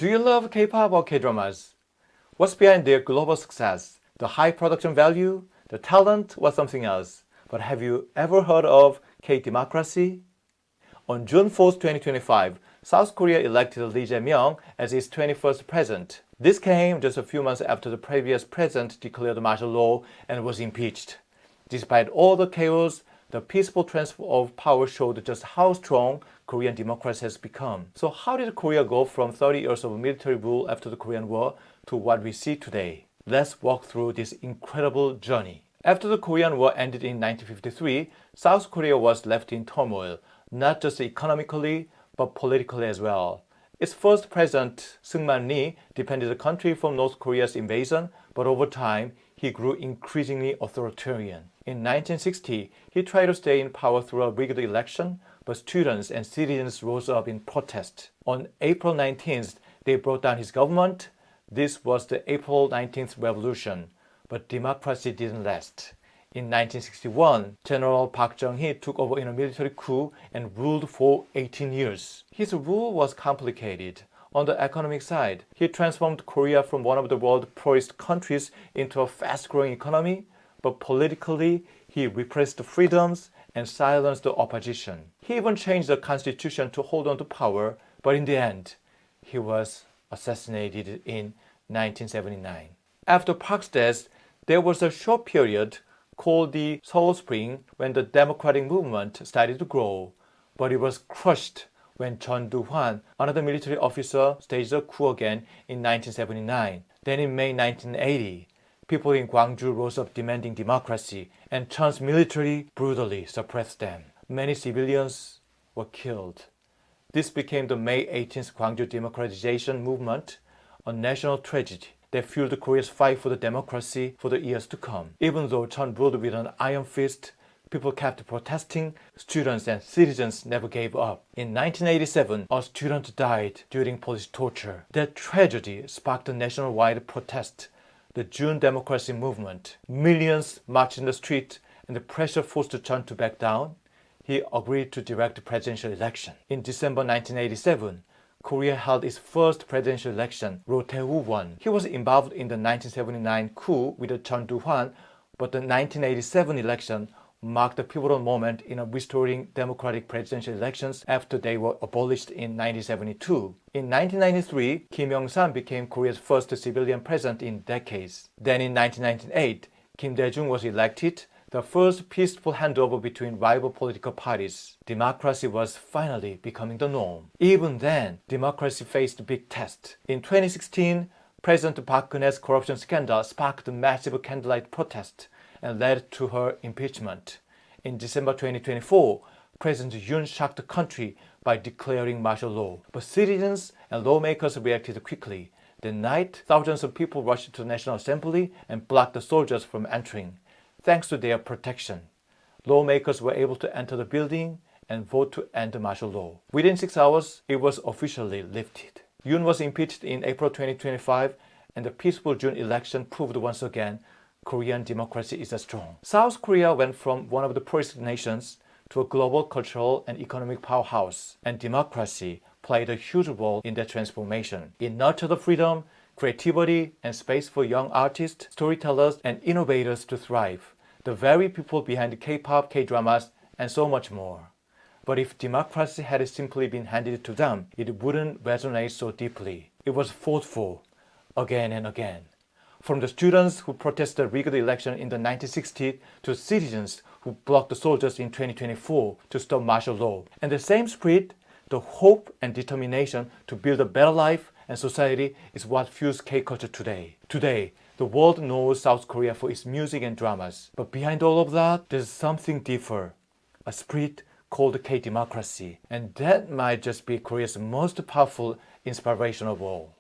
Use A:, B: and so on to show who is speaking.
A: Do you love K-pop or K-dramas? What's behind their global success? The high production value, the talent, or something else? But have you ever heard of K-democracy? On June 4, 2025, South Korea elected Lee Jae-myung as its 21st president. This came just a few months after the previous president declared martial law and was impeached. Despite all the chaos, the peaceful transfer of power showed just how strong Korean democracy has become. So how did Korea go from 30 years of military rule after the Korean War to what we see today? Let's walk through this incredible journey. After the Korean War ended in 1953, South Korea was left in turmoil, not just economically, but politically as well. Its first president, Seungman Lee, defended the country from North Korea's invasion, but over time, he grew increasingly authoritarian. In 1960, he tried to stay in power through a rigged election, but students and citizens rose up in protest. On April 19th, they brought down his government. This was the April 19th revolution, but democracy didn't last. In 1961, General Park Chung-hee took over in a military coup and ruled for 18 years. His rule was complicated. On the economic side, he transformed Korea from one of the world's poorest countries into a fast-growing economy, but politically, he repressed freedoms and silenced the opposition. He even changed the constitution to hold on to power, but in the end, he was assassinated in 1979. After Park's death, there was a short period called the Seoul Spring when the democratic movement started to grow, but it was crushed when Chun Do-hwan, another military officer, staged a coup again in 1979. Then in May 1980, people in Gwangju rose up demanding democracy, and Chun's military brutally suppressed them. Many civilians were killed. This became the May 18th Gwangju democratization movement, a national tragedy that fueled Korea's fight for the democracy for the years to come. Even though Chun ruled with an iron fist, people kept protesting. Students and citizens never gave up. In 1987, a student died during police torture. That tragedy sparked a nationwide protest, the June Democracy Movement. Millions marched in the street, and the pressure forced Chun to back down. He agreed to direct the presidential election. In December 1987, Korea held its first presidential election. Roh Tae-woo won. He was involved in the 1979 coup with Chun Do-hwan, but the 1987 election marked a pivotal moment in restoring democratic presidential elections after they were abolished in 1972. In 1993, Kim Il-sung became Korea's first civilian president in decades. Then in 1998, Kim Dae-jung was elected, the first peaceful handover between rival political parties. Democracy was finally becoming the norm. Even then, democracy faced big tests. In 2016, President Park Geun-hye's corruption scandal sparked a massive candlelight protest and led to her impeachment. In December 2024, President Yoon shocked the country by declaring martial law. But citizens and lawmakers reacted quickly. That night, thousands of people rushed to the National Assembly and blocked the soldiers from entering. Thanks to their protection, lawmakers were able to enter the building and vote to end the martial law. Within 6 hours, it was officially lifted. Yoon was impeached in April 2025, and the peaceful June election proved once again Korean democracy is strong. South Korea went from one of the poorest nations to a global cultural and economic powerhouse, and democracy played a huge role in that transformation. It nurtured the freedom, creativity, and space for young artists, storytellers, and innovators to thrive. The very people behind K-pop, K-dramas, and so much more. But if democracy had simply been handed to them, it wouldn't resonate so deeply. It was fought for, again and again. From the students who protested the rigged election in the 1960s to citizens who blocked the soldiers in 2024 to stop martial law. And the same spirit, the hope and determination to build a better life and society is what fuels K-culture today. Today, the world knows South Korea for its music and dramas. But behind all of that, there's something deeper, a spirit called K-democracy. And that might just be Korea's most powerful inspiration of all.